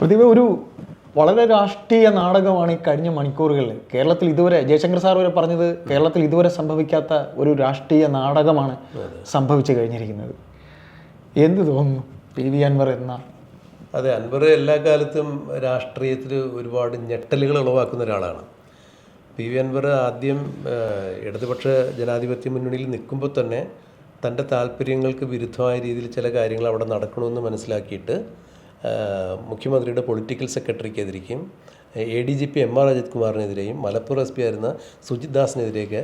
പ്രതിഭ ഒരു വളരെ രാഷ്ട്രീയ നാടകമാണ് ഈ കഴിഞ്ഞ മണിക്കൂറുകളിൽ കേരളത്തിൽ ഇതുവരെ ജയശങ്കർ സാർ വരെ പറഞ്ഞത് കേരളത്തിൽ ഇതുവരെ സംഭവിക്കാത്ത ഒരു രാഷ്ട്രീയ നാടകമാണ് സംഭവിച്ചു കഴിഞ്ഞിരിക്കുന്നത്. എന്ത് തോന്നുന്നു PV അൻവർ എന്ന? അതെ, അൻവർ എല്ലാ കാലത്തും രാഷ്ട്രീയത്തിൽ ഒരുപാട് ഞെട്ടലുകൾ ഉളവാക്കുന്ന ഒരാളാണ്. PV അൻവർ ആദ്യം ഇടതുപക്ഷ ജനാധിപത്യ മുന്നണിയിൽ നിൽക്കുമ്പോൾ തന്നെ തൻ്റെ താല്പര്യങ്ങൾക്ക് വിരുദ്ധമായ രീതിയിൽ ചില കാര്യങ്ങൾ അവിടെ നടക്കണമെന്ന് മനസ്സിലാക്കിയിട്ട് മുഖ്യമന്ത്രിയുടെ പൊളിറ്റിക്കൽ സെക്രട്ടറിക്കെതിരേക്കും ADGP MR അജിത് കുമാറിനെതിരെയും മലപ്പുറം SP ആയിരുന്ന സുജിത് ദാസിനെതിരെയൊക്കെ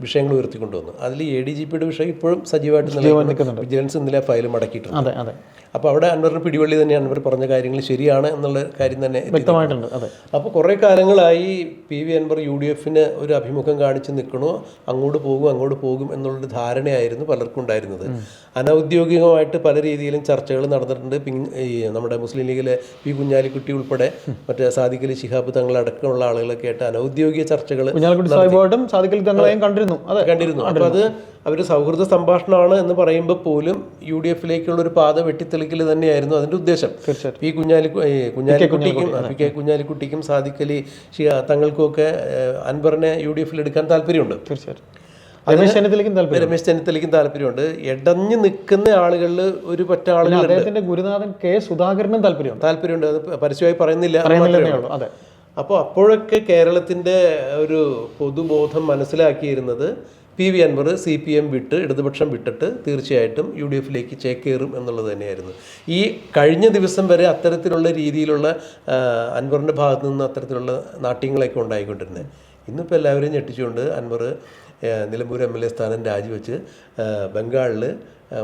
വിഷയങ്ങൾ ഉയർത്തിക്കൊണ്ടുവന്നു. അതിൽ ADGPയുടെ വിഷയം ഇപ്പോഴും സജീവമായിട്ട് നിലനിൽക്കുന്നുണ്ട്. വിജിലൻസ് ഇന്നലെ ഫയൽ മടക്കിയിട്ടുണ്ട്. അപ്പോൾ അവിടെ അൻവറിന് പിടിവള്ളി തന്നെയാണ്. അൻവർ പറഞ്ഞ കാര്യങ്ങൾ ശരിയാണ് എന്നുള്ള കാര്യം തന്നെ വ്യക്തമായിട്ടുണ്ട്. അപ്പോൾ കുറേ കാലങ്ങളായി PV അൻവർ UDFന് ഒരു അഭിമുഖം കാണിച്ച് നിൽക്കണോ, അങ്ങോട്ട് പോകും എന്നുള്ളൊരു ധാരണയായിരുന്നു പലർക്കും ഉണ്ടായിരുന്നത്. അനൗദ്യോഗികമായിട്ട് പല രീതിയിലും ചർച്ചകൾ നടന്നിട്ടുണ്ട്. ഈ നമ്മുടെ മുസ്ലിം ലീഗിലെ P കുഞ്ഞാലിക്കുട്ടി ഉൾപ്പെടെ മറ്റേ സാദിഖ് അലി ശിഹാബ് തങ്ങളടക്കമുള്ള ആളുകളൊക്കെ ആയിട്ട് അനൗദ്യോഗിക ചർച്ചകൾ കണ്ടിരുന്നു. അപ്പോൾ അത് അവർ സൗഹൃദ സംഭാഷണമാണ് എന്ന് പറയുമ്പോൾ പോലും UDFിലേക്കുള്ളൊരു പാത വെട്ടിത്തെളിക്കൽ തന്നെയായിരുന്നു അതിൻ്റെ ഉദ്ദേശം. P കുഞ്ഞാലിക്കുട്ടിക്കും സാദിഖ് അലി തങ്ങൾക്കുമൊക്കെ അൻവറിനെ UDFിൽ എടുക്കാൻ താല്പര്യമുണ്ട്. രമേശ് ചെന്നിത്തലയ്ക്കും താല്പര്യമുണ്ട്. ഇടഞ്ഞു നിൽക്കുന്ന ആളുകളിൽ ഒരു പറ്റ ആളുകൾ, ഗുരുനാഥൻ K സുധാകരനും താല്പര്യമുണ്ട്. അത് പരസ്യമായി പറയുന്നില്ല. അപ്പോൾ അപ്പോഴൊക്കെ കേരളത്തിൻ്റെ ഒരു പൊതുബോധം മനസ്സിലാക്കിയിരുന്നത് PV അൻവർ CPM വിട്ട് ഇടതുപക്ഷം വിട്ടിട്ട് തീർച്ചയായിട്ടും UDFിലേക്ക് ചേക്കേറും എന്നുള്ളത് തന്നെയായിരുന്നു. ഈ കഴിഞ്ഞ ദിവസം വരെ അത്തരത്തിലുള്ള രീതിയിലുള്ള അൻവറിൻ്റെ ഭാഗത്തു നിന്ന് അത്തരത്തിലുള്ള നാട്യങ്ങളൊക്കെ ഉണ്ടായിക്കൊണ്ടിരുന്നത്. ഇന്നിപ്പോൾ എല്ലാവരും ഞെട്ടിച്ചുകൊണ്ട് അൻവർ നിലമ്പൂർ MLA സ്ഥാനം രാജിവെച്ച് ബംഗാളിൽ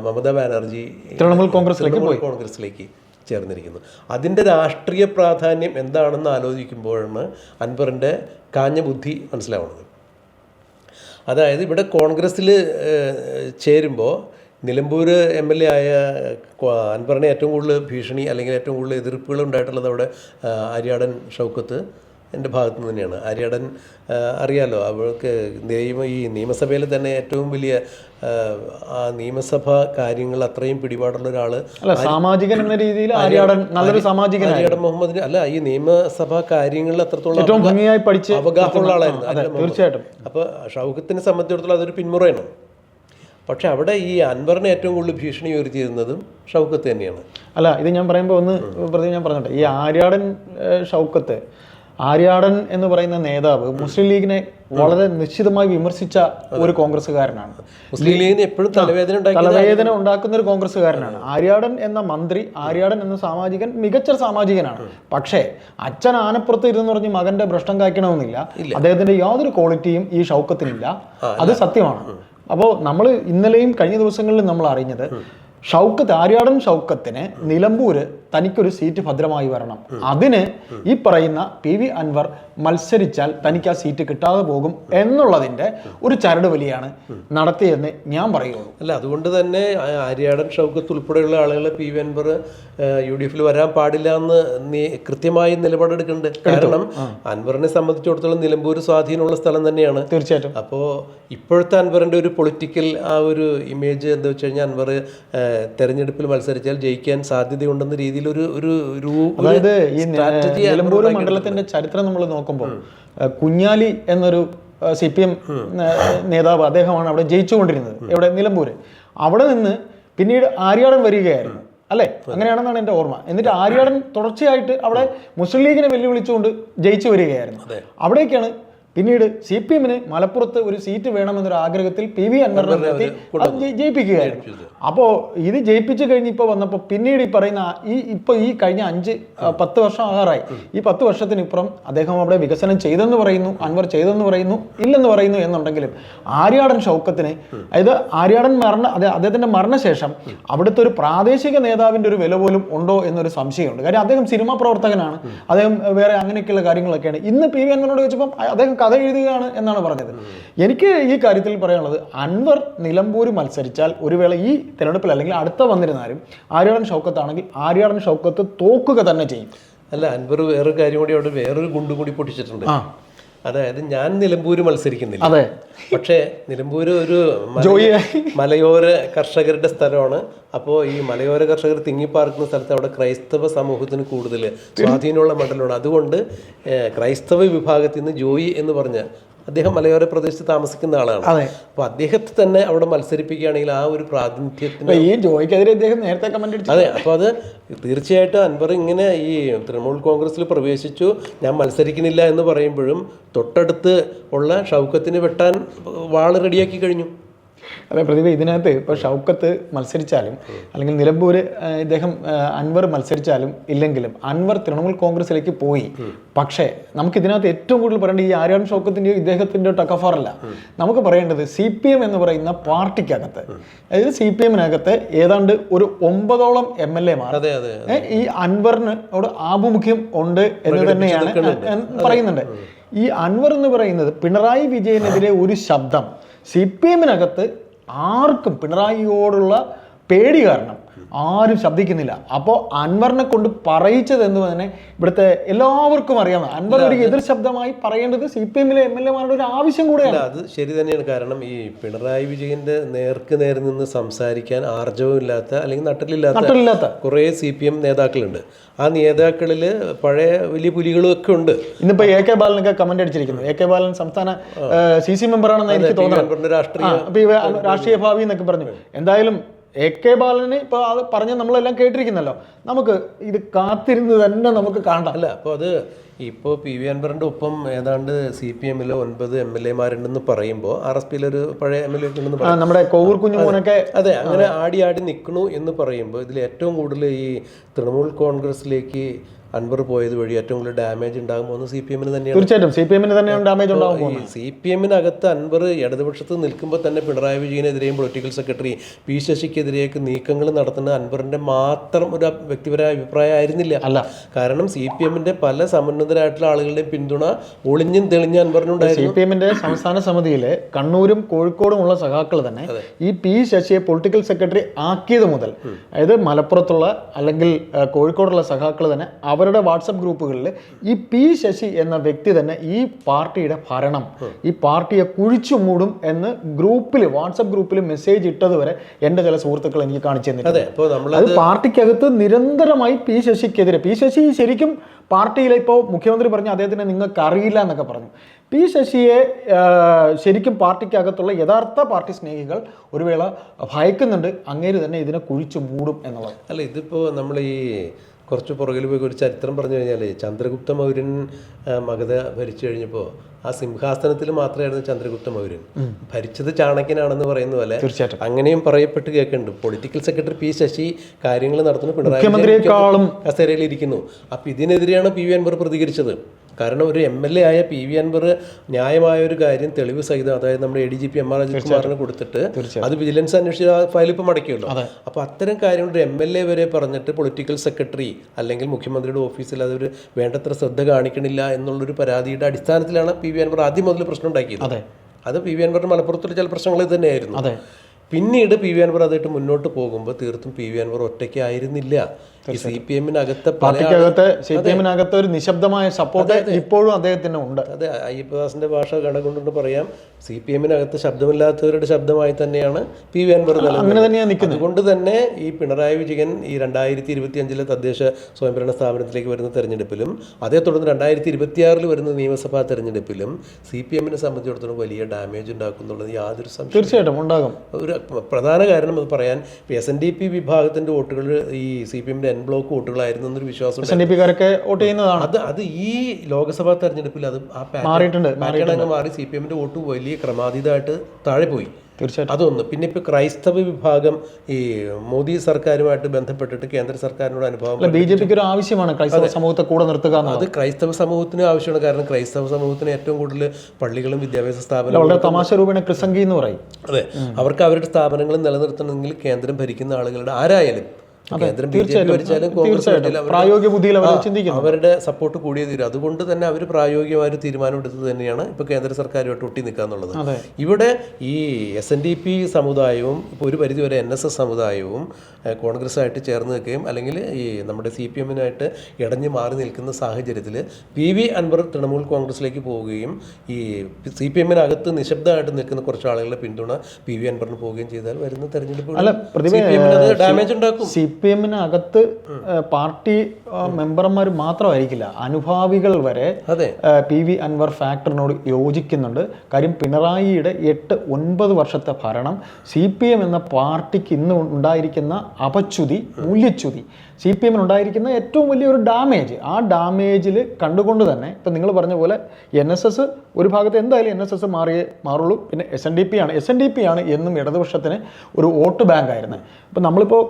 മമതാ ബാനർജി തൃണമൂൽ കോൺഗ്രസിലേക്ക് ചേർന്നിരിക്കുന്നു. അതിൻ്റെ രാഷ്ട്രീയ പ്രാധാന്യം എന്താണെന്ന് ആലോചിക്കുമ്പോഴാണ് അൻവറിൻ്റെ കാഞ്ഞ ബുദ്ധി മനസ്സിലാവുന്നത്. അതായത് ഇവിടെ കോൺഗ്രസ്സിൽ ചേരുമ്പോൾ നിലമ്പൂർ MLA ആയ അൻവറിനെ ഏറ്റവും കൂടുതൽ ഭീഷണി അല്ലെങ്കിൽ ഏറ്റവും കൂടുതൽ എതിർപ്പുകൾ ഉണ്ടായിട്ടുള്ളത് അവിടെ ആര്യാടൻ ഷൗക്കത്ത് എൻ്റെ ഭാഗത്തു നിന്ന് തന്നെയാണ്. ആര്യാടൻ അറിയാലോ, അവൾക്ക് ഈ നിയമസഭയിൽ തന്നെ ഏറ്റവും വലിയ ആ നിയമസഭാ കാര്യങ്ങൾ അത്രയും പിടിപാടുള്ള ഒരാൾ, സാമാജികൻ എന്ന രീതിയിൽ ആര്യാടൻ മുഹമ്മദിന് അല്ല, ഈ നിയമസഭാ കാര്യങ്ങളിൽ അത്രത്തോളം അവഗാഹമുള്ള ആളായിരുന്നു തീർച്ചയായിട്ടും. അപ്പോൾ ഷൗക്കത്തിനെ സംബന്ധിച്ചിടത്തോളം അതൊരു പിന്മുറയാണ്. പക്ഷെ അവിടെ ഈ അൻവറിനെ ഏറ്റവും കൂടുതൽ ഭീഷണി ഉയർത്തിയിരുന്നതും ഷൗക്കത്ത് തന്നെയാണ്. അല്ല, ഇത് ഞാൻ പറയുമ്പോൾ ഞാൻ പറഞ്ഞോട്ടെ, ഈ ആര്യാടൻ എന്ന് പറയുന്ന നേതാവ് മുസ്ലിം ലീഗിനെ വളരെ നിശ്ചിതമായി വിമർശിച്ച ഒരു കോൺഗ്രസ്സുകാരനാണ്. മുസ്ലിം ലീഗിന് എപ്പോഴും തലവേദന ഉണ്ടാക്കുന്ന ഒരു കോൺഗ്രസ്സുകാരനാണ് ആര്യാടൻ എന്ന മന്ത്രി. ആര്യാടൻ എന്ന സാമാജികൻ മികച്ച സാമാജികനാണ്. പക്ഷേ അച്ഛൻ ആനപ്പുറത്ത് ഇരുന്ന് പറഞ്ഞ് മകന്റെ ഭ്രഷ്ടം കായ്ക്കണമെന്നില്ല. അദ്ദേഹത്തിന്റെ യാതൊരു ക്വാളിറ്റിയും ഈ ഷൗക്കത്തിനില്ല. അത് സത്യമാണ്. അപ്പോൾ നമ്മൾ ഇന്നലെയും കഴിഞ്ഞ ദിവസങ്ങളിലും നമ്മൾ അറിഞ്ഞത് ആര്യാടൻ ഷൗക്കത്തിന് നിലമ്പൂര് തനിക്കൊരു സീറ്റ് ഭദ്രമായി വരണം. അതിന് ഈ പറയുന്ന PV അൻവർ മത്സരിച്ചാൽ തനിക്ക് ആ സീറ്റ് കിട്ടാതെ പോകും എന്നുള്ളതിന്റെ ഒരു ചരട് വലിയാണ് നടത്തിയെന്ന് ഞാൻ പറയുള്ളൂ. അല്ല, അതുകൊണ്ട് തന്നെ ആര്യാടൻ ഷൗക്കത്ത് ഉൾപ്പെടെയുള്ള ആളുകൾ PV അൻവർ UDFിൽ വരാൻ പാടില്ല എന്ന് കൃത്യമായി നിലപാടെടുക്കുന്നുണ്ട്. കാരണം അൻവറിനെ സംബന്ധിച്ചിടത്തോളം നിലമ്പൂർ സ്വാധീനമുള്ള സ്ഥലം തന്നെയാണ്. തീർച്ചയായിട്ടും. അപ്പോൾ ഇപ്പോഴത്തെ അൻവറിന്റെ ഒരു പൊളിറ്റിക്കൽ ആ ഒരു ഇമേജ് എന്താ വെച്ച് കഴിഞ്ഞാൽ അൻവർ തെരഞ്ഞെടുപ്പിൽ മത്സരിച്ചാൽ ജയിക്കാൻ സാധ്യതയുണ്ടെന്ന രീതിയിൽ അതായത് ഈ നിലമ്പൂർ മണ്ഡലത്തിന്റെ ചരിത്രം നമ്മൾ നോക്കുമ്പോൾ കുഞ്ഞാലി എന്നൊരു CPM നേതാവ്, അദ്ദേഹമാണ് അവിടെ ജയിച്ചുകൊണ്ടിരുന്നത്. എവിടെ? നിലമ്പൂര്. അവിടെ നിന്ന് പിന്നീട് ആര്യാടൻ വരികയായിരുന്നു അല്ലേ? അങ്ങനെയാണെന്നാണ് എൻ്റെ ഓർമ്മ. എന്നിട്ട് ആര്യാടൻ തുടർച്ചയായിട്ട് അവിടെ മുസ്ലിം ലീഗിനെ വെല്ലുവിളിച്ചുകൊണ്ട് ജയിച്ചു വരികയായിരുന്നു. അവിടേക്കാണ് പിന്നീട് CPMന് മലപ്പുറത്ത് ഒരു സീറ്റ് വേണമെന്നൊരു ആഗ്രഹത്തിൽ PV അൻവറിനെ ജയിപ്പിക്കുകയായിരുന്നു. അപ്പോൾ ഇത് ജയിപ്പിച്ചു കഴിഞ്ഞ് ഇപ്പോൾ വന്നപ്പോൾ പിന്നീട് ഈ പറയുന്ന ഈ കഴിഞ്ഞ 5-10 വർഷം ആകാറായി. ഈ 10 വർഷത്തിനിപ്പുറം അദ്ദേഹം അവിടെ വികസനം ചെയ്തെന്ന് പറയുന്നു, അൻവർ ചെയ്തെന്ന് പറയുന്നു, ഇല്ലെന്ന് പറയുന്നു എന്നുണ്ടെങ്കിലും ആര്യാടൻ ഷൗക്കത്തിന്, അതായത് അദ്ദേഹത്തിന്റെ മരണശേഷം അവിടുത്തെ ഒരു പ്രാദേശിക നേതാവിന്റെ ഒരു വില പോലും ഉണ്ടോ എന്നൊരു സംശയമുണ്ട്. കാര്യം അദ്ദേഹം സിനിമാ പ്രവർത്തകനാണ്, അദ്ദേഹം വേറെ അങ്ങനെയൊക്കെയുള്ള കാര്യങ്ങളൊക്കെയാണ്. ഇന്ന് PV അൻവറിനോട് വെച്ചപ്പം അദ്ദേഹം കഥ എഴുതുകയാണ് എന്നാണ് പറഞ്ഞത്. എനിക്ക് ഈ കാര്യത്തിൽ പറയാനുള്ളത്, അൻവർ നിലമ്പൂർ മത്സരിച്ചാൽ ഒരു വേള ഈ തിരഞ്ഞെടുപ്പിൽ അല്ലെങ്കിൽ അടുത്ത വന്നിരുന്നാലും ആര്യാടൻ ഷൗക്കത്താണെങ്കിൽ ആര്യാടൻ ഷൗക്കത്ത് തോക്കുക തന്നെ ചെയ്യും. അല്ല, അൻവർ വേറൊരു കാര്യം കൂടി അവിടെ വേറൊരു ഗുണ്ടും കൂടി പൊട്ടിച്ചിട്ടുണ്ട്. അതായത് ഞാൻ നിലമ്പൂര് മത്സരിക്കുന്നില്ല, അതെ, പക്ഷേ നിലമ്പൂര് ഒരു ജോയി മലയോര കർഷകരുടെ സ്ഥലമാണ്. അപ്പോൾ ഈ മലയോര കർഷകർ തിങ്ങിപ്പാർക്കുന്ന സ്ഥലത്ത് അവിടെ ക്രൈസ്തവ സമൂഹത്തിന് കൂടുതൽ സ്വാധീനമുള്ള മണ്ഡലമാണ്. അതുകൊണ്ട് ക്രൈസ്തവ വിഭാഗത്തിൽ നിന്ന് ജോയി എന്ന് പറഞ്ഞ അദ്ദേഹം മലയോര പ്രദേശത്ത് താമസിക്കുന്ന ആളാണ്. അതെ. അപ്പോൾ അദ്ദേഹത്തെ തന്നെ അവിടെ മത്സരിപ്പിക്കുകയാണെങ്കിൽ ആ ഒരു പ്രാതിനിധ്യത്തിന് ഈ ജോയിക്കെതിരെ ഇദ്ദേഹം നേരത്തെ കമന്റ് അടിച്ചു. അതെ. അപ്പോൾ അത് തീർച്ചയായിട്ടും അൻവർ ഇങ്ങനെ ഈ തൃണമൂൽ കോൺഗ്രസിൽ പ്രവേശിച്ചു, ഞാൻ മത്സരിക്കുന്നില്ല എന്ന് പറയുമ്പോഴും തൊട്ടടുത്ത് ഉള്ള ഷൗക്കത്തിന് വെട്ടാൻ വാള് റെഡിയാക്കി കഴിഞ്ഞു. അതെ പ്രതിഭ, ഇതിനകത്ത് ഇപ്പോൾ ഷൗക്കത്ത് മത്സരിച്ചാലും അല്ലെങ്കിൽ നിലമ്പൂർ ഇദ്ദേഹം അൻവർ മത്സരിച്ചാലും ഇല്ലെങ്കിലും അൻവർ തൃണമൂൽ കോൺഗ്രസിലേക്ക് പോയി. പക്ഷേ നമുക്ക് ഇതിനകത്ത് ഏറ്റവും കൂടുതൽ പറയേണ്ടത് ഈ ആര്യാടൻ ഷൗക്കത്തിൻ്റെയോ ഇദ്ദേഹത്തിൻ്റെ ടക്കഫാറല്ല. നമുക്ക് പറയേണ്ടത് CPM എന്ന് പറയുന്ന പാർട്ടിക്കകത്ത്, അതായത് CPM-നകത്ത് ഏതാണ്ട് ഒരു 9ഓളം MLA-മാർ ഈ അൻവറിനോട് ആഭിമുഖ്യം ഉണ്ട് എന്ന് തന്നെയാണ് പറയുന്നുണ്ട്. ഈ അൻവർ എന്ന് പറയുന്നത് പിണറായി വിജയനെതിരെ ഒരു ശബ്ദം CPM-നകത്ത് ആർക്കും പിണറായിയോടുള്ള പേടി കാരണം ആരും ശബ്ദിക്കുന്നില്ല. അപ്പോൾ അൻവറിനെ കൊണ്ട് പറയിച്ചത് എന്ന് തന്നെ ഇവിടുത്തെ എല്ലാവർക്കും അറിയാം. അൻവർ ഒരു എതിർ ശബ്ദമായി പറയേണ്ടത് CPM-ലെ MLA-മാരുടെ ഒരു ആവശ്യം കൂടെയാണ്. അത് ശരി തന്നെയാണ്. കാരണം ഈ പിണറായി വിജയന്റെ നേർക്ക് നേരെ നിന്ന് സംസാരിക്കാൻ ആർജവമില്ലാത്ത അല്ലെങ്കിൽ നട്ടലില്ലാത്ത കുറേ CPM നേതാക്കളുണ്ട്. ആ നേതാക്കളിൽ പഴയ വലിയ പുലികളും ഒക്കെ ഉണ്ട്. ഇന്നിപ്പോ AK ബാലനൊക്കെ കമന്റ് അടിച്ചിരിക്കുന്നു. AK ബാലൻ സംസ്ഥാന CC മെമ്പറാണെന്ന് എനിക്ക് തോന്നുന്നു. രാഷ്ട്രീയ ഭാവി എന്നൊക്കെ പറഞ്ഞു. എന്തായാലും AK ബാലന് ഇപ്പോൾ അത് പറഞ്ഞ് നമ്മളെല്ലാം കേട്ടിരിക്കുന്നല്ലോ. നമുക്ക് ഇത് കാത്തിരുന്ന് തന്നെ നമുക്ക് കാണാം. അല്ല, അപ്പോൾ അത് ഇപ്പോൾ PV അൻവറിൻ്റെ ഒപ്പം ഏതാണ്ട് CPM-ൽ 9 MLA-മാരുണ്ടെന്ന് പറയുമ്പോൾ RSP-യിലൊരു പഴയ MLA ഉണ്ടെന്ന് പറയാം, നമ്മുടെ കോവൂർ കുഞ്ഞുമോനൊക്കെ. അതെ, അങ്ങനെ ആടി നിൽക്കണു എന്ന് പറയുമ്പോൾ ഇതിൽ ഏറ്റവും കൂടുതൽ ഈ തൃണമൂൽ കോൺഗ്രസിലേക്ക് അൻവർ പോയത് വഴി ഏറ്റവും കൂടുതൽ ഡാമേജ് ഉണ്ടാകുമ്പോൾ CPM-ന് തന്നെയാണ്. തീർച്ചയായിട്ടും CPM-ന് തന്നെയാണ് ഡാമേജ് ഉണ്ടാകുമ്പോൾ. CPM-നകത്ത് അൻവർ ഇടതുപക്ഷത്ത് നിൽക്കുമ്പോൾ തന്നെ പിണറായി വിജയനെതിരെയും പൊളിറ്റിക്കൽ സെക്രട്ടറി P ശശിക്കെതിരെയൊക്കെ നീക്കങ്ങൾ നടത്തുന്ന അൻവറിന്റെ മാത്രം ഒരു വ്യക്തിപരമായ അഭിപ്രായം ആയിരുന്നില്ല. അല്ല, കാരണം CPM-ന്റെ പല സമന്നതരായിട്ടുള്ള ആളുകളുടെയും പിന്തുണ ഒളിഞ്ഞും തെളിഞ്ഞ അൻവറിനുണ്ടായിരുന്നു. CPM-ന്റെ സംസ്ഥാന സമിതിയിലെ കണ്ണൂരും കോഴിക്കോടും ഉള്ള സഖാക്കൾ തന്നെ ഈ P ശശിയെ പൊളിറ്റിക്കൽ സെക്രട്ടറി ആക്കിയത് മുതൽ, അതായത് മലപ്പുറത്തുള്ള അല്ലെങ്കിൽ കോഴിക്കോടുള്ള സഖാക്കൾ തന്നെ അവരുടെ വാട്സപ്പ് ഗ്രൂപ്പുകളിൽ ഈ P ശശി എന്ന വ്യക്തി തന്നെ ഈ പാർട്ടിയുടെ ഭരണം, ഈ പാർട്ടിയെ കുഴിച്ചു മൂടും എന്ന് വാട്സപ്പ് ഗ്രൂപ്പിൽ മെസ്സേജ് ഇട്ടത് വരെ എൻ്റെ ചില സുഹൃത്തുക്കൾ എനിക്ക് കാണിച്ചു തന്നിട്ടുണ്ട്. അത് പാർട്ടിക്കകത്ത് നിരന്തരമായി P ശശിക്കെതിരെ. P ശശി ശരിക്കും പാർട്ടിയിലെ ഇപ്പോൾ മുഖ്യമന്ത്രി പറഞ്ഞു അദ്ദേഹത്തിന് നിങ്ങൾക്ക് അറിയില്ല എന്നൊക്കെ പറഞ്ഞു. P ശശിയെ ശരിക്കും പാർട്ടിക്കകത്തുള്ള യഥാർത്ഥ പാർട്ടി സ്നേഹികൾ ഒരു വേള ഭയക്കുന്നുണ്ട്. അങ്ങേര് തന്നെ ഇതിനെ കുഴിച്ചു മൂടും എന്നുള്ളത്. അല്ല, ഇതിപ്പോൾ നമ്മൾ ഈ കുറച്ച് പുറകിൽ പോയി ഒരു ചരിത്രം പറഞ്ഞു കഴിഞ്ഞാൽ ചന്ദ്രഗുപ്ത മൗര്യൻ മഗധ ഭരിച്ചു കഴിഞ്ഞപ്പോൾ ആ സിംഹാസനത്തിൽ മാത്രമായിരുന്നു ചന്ദ്രഗുപ്ത മൗര്യൻ, ഭരിച്ചത് ചാണക്യനാണെന്ന് പറയുന്ന പോലെ അങ്ങനെയും പറയപ്പെട്ട് കേൾക്കുന്നുണ്ട്. പൊളിറ്റിക്കൽ സെക്രട്ടറി P ശശി കാര്യങ്ങൾ നടത്തുന്നു, പിണറായി കസേരയിൽ ഇരിക്കുന്നു. അപ്പം ഇതിനെതിരെയാണ് PV അൻവർ പ്രതികരിച്ചത്. കാരണം ഒരു MLA ആയ PV അൻവർ ന്യായമായ ഒരു കാര്യം തെളിവ് സഹിതം, അതായത് നമ്മുടെ ADGP MR അജിത് കുമാറിന് കൊടുത്തിട്ട് അത് വിജിലൻസ് അന്വേഷിച്ച ഫയൽ ഇപ്പം മടക്കിയല്ലോ. അപ്പോൾ അത്തരം കാര്യങ്ങൾ ഒരു MLA വരെ പറഞ്ഞിട്ട് പൊളിറ്റിക്കൽ സെക്രട്ടറി അല്ലെങ്കിൽ മുഖ്യമന്ത്രിയുടെ ഓഫീസിൽ അതൊരു വേണ്ടത്ര ശ്രദ്ധ കാണിക്കണില്ല എന്നുള്ളൊരു പരാതിയുടെ അടിസ്ഥാനത്തിലാണ് PV അൻവർ ആദ്യം മുതൽ പ്രശ്നം ഉണ്ടാക്കിയത്. അത് PV അൻവറിന് മലപ്പുറത്തുള്ള ചില പ്രശ്നങ്ങൾ തന്നെയായിരുന്നു. പിന്നീട് PV അൻവർ അതായിട്ട് മുന്നോട്ട് പോകുമ്പോൾ തീർത്തും PV അൻവർ ഒറ്റയ്ക്ക് ആയിരുന്നില്ല. ഈ CPM-നകത്ത് CPM-നകത്ത് ഒരു നിശബ്ദമായ സപ്പോർട്ട് ഇപ്പോഴും അദ്ദേഹത്തിന് ഉണ്ട്. അതെ, അയ്യപ്പദാസിന്റെ ഭാഷ കണക്കൊണ്ടുകൊണ്ട് പറയാം, CPM-നകത്ത് ശബ്ദമില്ലാത്തവരുടെ ശബ്ദമായി തന്നെയാണ് PV അൻവർ നിൽക്കുന്നത്. അതുകൊണ്ട് തന്നെ ഈ പിണറായി വിജയൻ ഈ 2025 തദ്ദേശ സ്വയംഭരണ സ്ഥാപനത്തിലേക്ക് വരുന്ന തെരഞ്ഞെടുപ്പിലും അതേ തുടർന്ന് 2026 വരുന്ന നിയമസഭാ തെരഞ്ഞെടുപ്പിലും CPM-നെ സംബന്ധിച്ചിടത്തോളം വലിയ ഡാമേജ് ഉണ്ടാക്കുന്നുള്ളത് യാതൊരു സംശയം തീർച്ചയായിട്ടും ഉണ്ടാകും. ഒരു പ്രധാന കാരണം അത് പറയാൻ SNDP വിഭാഗത്തിന്റെ വോട്ടുകൾ ഈ CPM-ന്റെ ബ്ലോക്ക് വോട്ടുകളായിരുന്നു എന്നൊരു വിശ്വാസം അത് ഈ ലോക്സഭാ തെരഞ്ഞെടുപ്പിൽ അത് ആ പാറ്റേൺ മാറി CPM-ന്റെ വോട്ട് വലിയ ക്രമാതീതമായിട്ട് താഴെ പോയി. അതൊന്ന്. പിന്നെ ഇപ്പോൾ ക്രൈസ്തവ വിഭാഗം ഈ മോദി സർക്കാരുമായിട്ട് ബന്ധപ്പെട്ടിട്ട് കേന്ദ്ര സർക്കാരിനോട് അനുഭവം BJPക്ക് ഒരു ആവശ്യമാണ് ക്രൈസ്തവ സമൂഹത്തെ കൂടെ നിർത്തുക. അത് ക്രൈസ്തവ സമൂഹത്തിന് ആവശ്യമാണ്. കാരണം ക്രൈസ്തവ സമൂഹത്തിന് ഏറ്റവും കൂടുതൽ പള്ളികളും വിദ്യാഭ്യാസ സ്ഥാപനങ്ങളും തമാശ രൂപേണ ക്രിസംഗി എന്ന് പറയും. അതെ, അവർക്ക് അവരുടെ സ്ഥാപനങ്ങൾ നിലനിർത്തണമെങ്കിൽ കേന്ദ്രം ഭരിക്കുന്ന ആളുകളുടെ ആരായാലും കേന്ദ്രം BJP ഭരിച്ചാലും കോൺഗ്രസ് ഭരിച്ചാലും പ്രായോഗിക ബുദ്ധിയിൽ അവർ ചിന്തിക്കുന്നു. അവരുടെ സപ്പോർട്ട് കൂടിയേ തീരും. അതുകൊണ്ട് തന്നെ അവർ പ്രായോഗികമായ ഒരു തീരുമാനം എടുത്തത് തന്നെയാണ് ഇപ്പോൾ കേന്ദ്ര സർക്കാരുമായിട്ട് ഒട്ടി നിൽക്കുക എന്നുള്ളത്. ഇവിടെ ഈ SNDP സമുദായവും ഇപ്പോൾ ഒരു പരിധിവരെ NSS സമുദായവും കോൺഗ്രസ്സായിട്ട് ചേർന്ന് നിൽക്കുകയും അല്ലെങ്കിൽ ഈ നമ്മുടെ CPM-നായിട്ട് ഇടഞ്ഞു മാറി നിൽക്കുന്ന സാഹചര്യത്തിൽ PV അൻവർ തൃണമൂൽ കോൺഗ്രസിലേക്ക് പോവുകയും ഈ CPM-നകത്ത് നിശബ്ദമായിട്ട് നിൽക്കുന്ന കുറച്ച് ആളുകളുടെ പിന്തുണ PV അൻവറിന് പോവുകയും ചെയ്താൽ വരുന്ന തെരഞ്ഞെടുപ്പ് ഡാമേജ് ഉണ്ടാക്കും. CPM-നകത്ത് പാർട്ടി മെമ്പർമാർ മാത്രമായിരിക്കില്ല, അനുഭാവികൾ വരെ PV അൻവർ ഫാക്ടറിനോട് യോജിക്കുന്നുണ്ട്. കാര്യം പിണറായിയുടെ 8-9 വർഷത്തെ ഭരണം, CPM എന്ന പാർട്ടിക്ക് ഇന്ന് ഉണ്ടായിരിക്കുന്ന അപച്യുതി, മൂല്യച്യുതി, CPM-നുണ്ടായിരിക്കുന്ന ഏറ്റവും വലിയൊരു ഡാമേജ്, ആ ഡാമേജിൽ കണ്ടുകൊണ്ട് തന്നെ ഇപ്പം നിങ്ങൾ പറഞ്ഞ പോലെ NSS ഒരു ഭാഗത്ത് എന്തായാലും NSS മാറുള്ളൂ. പിന്നെ SNDP ആണ് എന്നും ഇടതുപക്ഷത്തിന് ഒരു വോട്ട് ബാങ്ക് ആയിരുന്നത്. ഇപ്പം നമ്മളിപ്പോൾ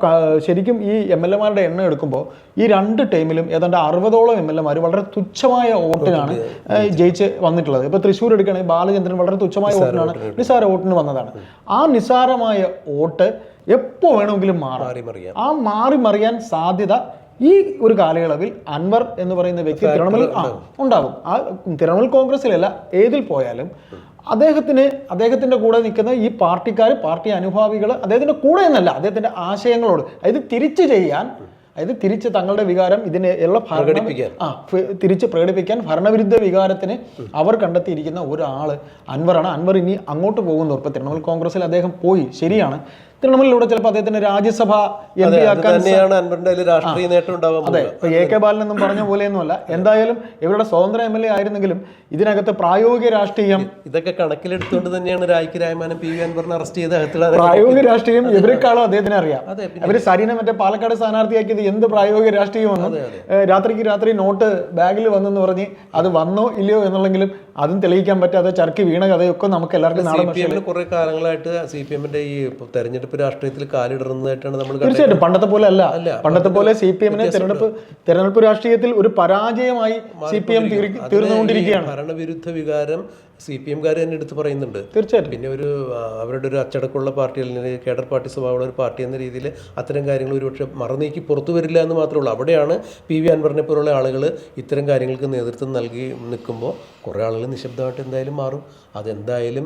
ശരിക്കും ഈ MLA-മാരുടെ എണ്ണം എടുക്കുമ്പോൾ ഈ 2 ടൈമിലും ഏതാണ്ട് 60ഓളം MLA-മാർ വളരെ തുച്ഛമായ വോട്ടിനാണ് ജയിച്ച് വന്നിട്ടുള്ളത്. ഇപ്പോൾ തൃശ്ശൂർ എടുക്കുകയാണെങ്കിൽ ബാലചന്ദ്രൻ വളരെ തുച്ഛമായ വോട്ടിനാണ്, നിസ്സാര വോട്ടിന് വന്നതാണ്. ആ നിസ്സാരമായ വോട്ട് എപ്പോൾ വേണമെങ്കിലും ആ മാറി മറിയാൻ സാധ്യത ഈ ഒരു കാലയളവിൽ അൻവർ എന്ന് പറയുന്ന വ്യക്തി ഉണ്ടാകും. ആ തൃണമൂൽ കോൺഗ്രസിലല്ല, ഏതിൽ പോയാലും അദ്ദേഹത്തിന്റെ കൂടെ നിൽക്കുന്ന ഈ പാർട്ടിക്കാർ, പാർട്ടി അനുഭാവികൾ അദ്ദേഹത്തിന്റെ കൂടെ എന്നല്ല, അദ്ദേഹത്തിന്റെ ആശയങ്ങളോട്, തിരിച്ച് തങ്ങളുടെ വികാരം ഇതിനെ തിരിച്ച് പ്രകടിപ്പിക്കാൻ ഭരണവിരുദ്ധ വികാരത്തിന് അവർ കണ്ടെത്തിയിരിക്കുന്ന ഒരാള് അൻവറാണ്. അൻവർ ഇനി അങ്ങോട്ട് പോകുന്നു. ഇപ്പൊ തൃണമൂൽ കോൺഗ്രസിൽ അദ്ദേഹം പോയി, ശരിയാണ്. തൃണമൂലിലൂടെ ചിലപ്പോൾ അദ്ദേഹത്തിന് രാജ്യസഭ MP ആക്കാൻ രാഷ്ട്രീയ നേട്ടം ഉണ്ടാവാം. അതെ, ഇപ്പൊ AK ബാലൻ എന്നും പറഞ്ഞ പോലെയൊന്നുമല്ല. എന്തായാലും ഇവരുടെ സ്വതന്ത്ര MLA ആയിരുന്നെങ്കിലും ഇതിനകത്ത് പ്രായോഗിക രാഷ്ട്രീയം ഇതൊക്കെ കണക്കിലെടുത്തുകൊണ്ട് തന്നെയാണ് രായ്ക്ക് രായമാനം PV അൻവറിനെ അറസ്റ്റ് ചെയ്ത് പ്രായോഗിക രാഷ്ട്രീയം ഇവരെക്കാളും അദ്ദേഹത്തിന് അറിയാം. അവര് സരീനെ മറ്റേ പാലക്കാട് സ്ഥാനാർത്ഥിയാക്കിയത് എന്ത് പ്രായോഗിക രാഷ്ട്രീയമെന്നും രാത്രി നോട്ട് ബാഗിൽ വന്നെന്ന് പറഞ്ഞ് അത് വന്നോ ഇല്ലയോ എന്നുള്ളെങ്കിലും അതും തെളിയിക്കാൻ പറ്റാതെ ചർക്കി വീണ കഥയൊക്കെ നമുക്ക് എല്ലാവർക്കും കുറെ കാലങ്ങളായിട്ട് CPM-ന്റെ ഈ തെരഞ്ഞെടുപ്പ് രാഷ്ട്രീയത്തിൽ കാലിടുന്നതായിട്ടാണ് നമ്മൾ തീർച്ചയായിട്ടും. പണ്ടത്തെ പോലെ അല്ല. പണ്ടത്തെ പോലെ CPM-നെ തെരഞ്ഞെടുപ്പ് രാഷ്ട്രീയത്തിൽ ഒരു പരാജയമായി CPM തീർന്നുകൊണ്ടിരിക്കുകയാണ്. ഭരണവിരുദ്ധ വികാരം CPM-കാർ തന്നെ എടുത്ത് പറയുന്നുണ്ട്. തീർച്ചയായിട്ടും. പിന്നെ അവരുടെ ഒരു അച്ചടക്കമുള്ള പാർട്ടി അല്ലെങ്കിൽ കേഡർ പാർട്ടി സ്വഭാവമുള്ള ഒരു പാർട്ടി എന്ന രീതിയിൽ അത്തരം കാര്യങ്ങൾ ഒരുപക്ഷെ മറന്നീക്കി പുറത്തു വരില്ല എന്ന് മാത്രമേ ഉള്ളൂ. അവിടെയാണ് PV അൻവറിനെ പോലുള്ള ആളുകൾ ഇത്തരം കാര്യങ്ങൾക്ക് നേതൃത്വം നൽകി നിൽക്കുമ്പോൾ കുറേ ആളുകൾ നിശബ്ദമായിട്ട് എന്തായാലും മാറും. അതെന്തായാലും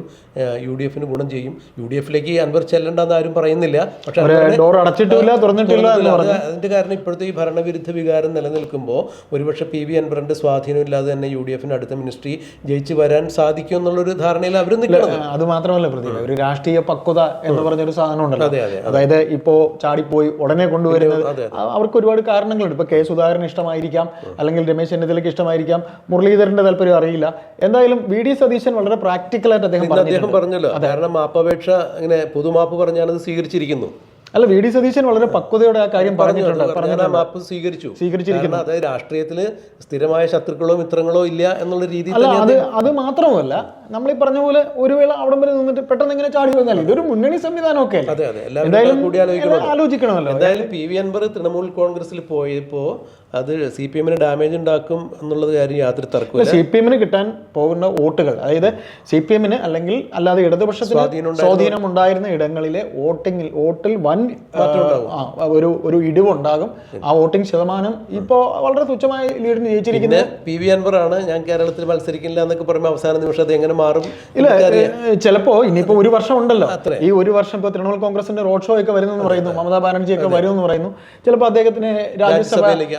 UDF-ന് ഗുണം ചെയ്യും. UDF-ലേക്ക് അൻവർ ചെല്ലണ്ടെന്ന് ആരും പറയുന്നില്ല. പക്ഷെ അതിന്റെ കാരണം ഇപ്പോഴത്തെ ഈ ഭരണവിരുദ്ധ വികാരം നിലനിൽക്കുമ്പോൾ ഒരുപക്ഷെ PV അൻവറിന്റെ സ്വാധീനം ഇല്ലാതെ തന്നെ UDF-ന് അടുത്ത മിനിസ്ട്രി ജയിച്ചു വരാൻ സാധിക്കും എന്നുള്ളൊരു ധാരണയിൽ അവർ നിൽക്കണം. അത് മാത്രമല്ല പ്രതീക, ഒരു രാഷ്ട്രീയ പക്വത എന്ന് പറഞ്ഞൊരു സാധനം ഉണ്ടല്ലോ. അതായത് ഇപ്പോ ചാടിപ്പോയി ഉടനെ കൊണ്ടുവരുന്നത് അവർക്ക് ഒരുപാട് കാരണങ്ങളുണ്ട്. ഇപ്പൊ K. സുധാകരൻ ഇഷ്ടമായിരിക്കാം, അല്ലെങ്കിൽ രമേശ് ചെന്നിത്തലയ്ക്ക് ഇഷ്ടമായിരിക്കാം, മുരളീധരന്റെ താല്പര്യം അറിയില്ല. എന്തായാലും VD സതീശൻ വളരെ പ്രാക്ടിക്കലായിട്ട് അദ്ദേഹം പറഞ്ഞല്ലോ. കാരണം മാപ്പപേക്ഷ ഇങ്ങനെ പൊതുമാപ്പ് പറഞ്ഞാൽ സ്വീകരിച്ചിരിക്കുന്നു. അല്ല, VD സതീശൻ വളരെ പക്വതയോടെ ആ കാര്യം പറഞ്ഞിട്ടുണ്ട്. മാപ്പ് സ്വീകരിച്ചിരിക്കുന്നു. അതായത് രാഷ്ട്രീയത്തില് സ്ഥിരമായ ശത്രുക്കളോ മിത്രങ്ങളോ ഇല്ല എന്നുള്ള രീതിയിൽ. അത് മാത്രമല്ല, നമ്മൾ ഈ പറഞ്ഞ പോലെ ഒരു വേള അവിടം വരെ നിന്നിട്ട് പെട്ടെന്ന് ഇങ്ങനെ ചാടി വന്നാൽ ഇതൊരു മുന്നണി സംവിധാനമൊക്കെ ആലോചിക്കണമല്ലോ. എന്തായാലും PV അൻവർ തൃണമൂൽ കോൺഗ്രസിൽ പോയപ്പോ അത് CPM-ന് ഡാമേജ് ഉണ്ടാക്കും എന്നുള്ളത് കാര്യം യാതൊരു തർക്കമില്ല. CPM-ന് കിട്ടാൻ പോകുന്ന വോട്ടുകൾ, അതായത് CPM-ന് അല്ലെങ്കിൽ അല്ലാതെ ഇടതുപക്ഷത്തിന് സ്വാധീനം ഉണ്ടായിരുന്ന ഇടങ്ങളിലെ വോട്ടിൽ വൻ ഒരു ഇടിവുണ്ടാകും. ആ വോട്ടിംഗ് ശതമാനം ഇപ്പോ വളരെ തുച്ഛമായ ലീഡിന് ജയിച്ചിരിക്കുന്നത് PV അൻവറാണ്. ഞാൻ കേരളത്തിൽ മത്സരിക്കില്ല എന്നൊക്കെ പറയുമ്പോൾ അവസാന നിമിഷം അത് എങ്ങനെ മാറും? ഇല്ല, ചിലപ്പോ ഇനിയിപ്പോ ഒരു വർഷം ഉണ്ടല്ലോ. ഈ ഒരു വർഷം ഇപ്പൊ തൃണമൂൽ കോൺഗ്രസിന്റെ റോഡ് ഷോ ഒക്കെ വരുന്നെന്ന് പറയുന്നു, മമതാ ബാനർജി ഒക്കെ വരുമെന്ന് പറയുന്നു. ചിലപ്പോൾ അദ്ദേഹത്തിന് രാജ്യസഭയിലേക്ക്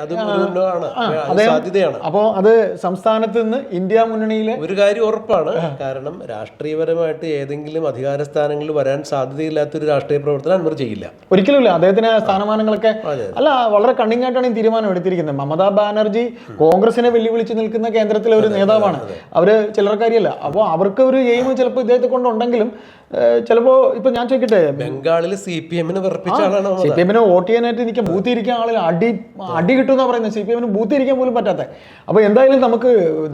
അപ്പോ അത് സംസ്ഥാനത്ത് നിന്ന് ഇന്ത്യ മുന്നണിയിലെ ഒരു കാര്യം ഉറപ്പാണ്. കാരണം രാഷ്ട്രീയപരമായിട്ട് ഏതെങ്കിലും അധികാര സ്ഥാനങ്ങളിൽ വരാൻ സാധ്യതയില്ലാത്തൊരു രാഷ്ട്രീയ പ്രവർത്തനം അൻവർ ചെയ്യില്ല. ഒരിക്കലുമില്ല. അദ്ദേഹത്തിന് സ്ഥാനമാനങ്ങളൊക്കെ അല്ല, വളരെ കണ്ണിങ് ആയിട്ടാണ് ഈ തീരുമാനം എടുത്തിരിക്കുന്നത്. മമതാ ബാനർജി കോൺഗ്രസിനെ വെല്ലുവിളിച്ച് നിൽക്കുന്ന കേന്ദ്രത്തിലെ ഒരു നേതാവാണ്. അവര് ചിലർക്കാരിയല്ല. അപ്പോൾ അവർക്ക് ഒരു എയിം ചിലപ്പോൾ ഇദ്ദേഹത്തെ കൊണ്ടുണ്ടെങ്കിലും ചിലപ്പോ ഇപ്പൊ ഞാൻ ചോദിക്കട്ടെ, ബംഗാളിൽ CPM-നെ വെറുപ്പിച്ച ആളാണ്. CPM-നെ വോട്ട് ചെയ്യാനായിട്ട് എനിക്ക് ബൂത്തിരിക്കാൻ ആളിൽ അടി കിട്ടുമെന്നാ പറയുന്നത്. CPM-ന് ബൂത്തിരിക്കാൻ പോലും പറ്റാത്ത. അപ്പൊ എന്തായാലും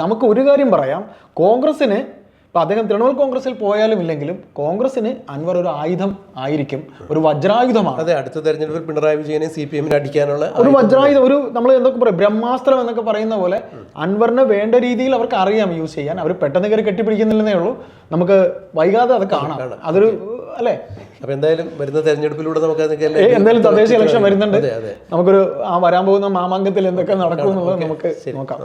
നമുക്ക് ഒരു കാര്യം പറയാം, കോൺഗ്രസിന് അപ്പൊ അദ്ദേഹം തൃണമൂൽ കോൺഗ്രസിൽ പോയാലും ഇല്ലെങ്കിലും കോൺഗ്രസിന് അൻവർ ഒരു ആയുധം ആയിരിക്കും, ഒരു വജ്രായുധമാണ്. അതെ, അടുത്ത തെരഞ്ഞെടുപ്പിൽ പിണറായി വിജയനെ CPM അടിക്കാനുള്ള ഒരു വജ്രായുധം, ഒരു നമ്മൾ എന്തൊക്കെ പറയും ബ്രഹ്മാസ്ത്രം എന്നൊക്കെ പറയുന്ന പോലെ അൻവറിനെ വേണ്ട രീതിയിൽ അവർക്ക് അറിയാം യൂസ് ചെയ്യാൻ. അവർ പെട്ടെന്ന് കയറി കെട്ടിപ്പിടിക്കുന്നില്ലെന്നേ ഉള്ളൂ. നമുക്ക് വൈകാതെ അത് കാണാം. അതൊരു അല്ലേ. അപ്പൊ എന്തായാലും വരുന്ന തെരഞ്ഞെടുപ്പിലൂടെ നമുക്ക് എന്തായാലും തദ്ദേശ ഇലക്ഷൻ വരുന്നുണ്ട്. നമുക്കൊരു വരാൻ പോകുന്ന മാമാങ്കത്തിൽ എന്തൊക്കെ നടക്കും എന്നുള്ളത് നമുക്ക് നോക്കാം.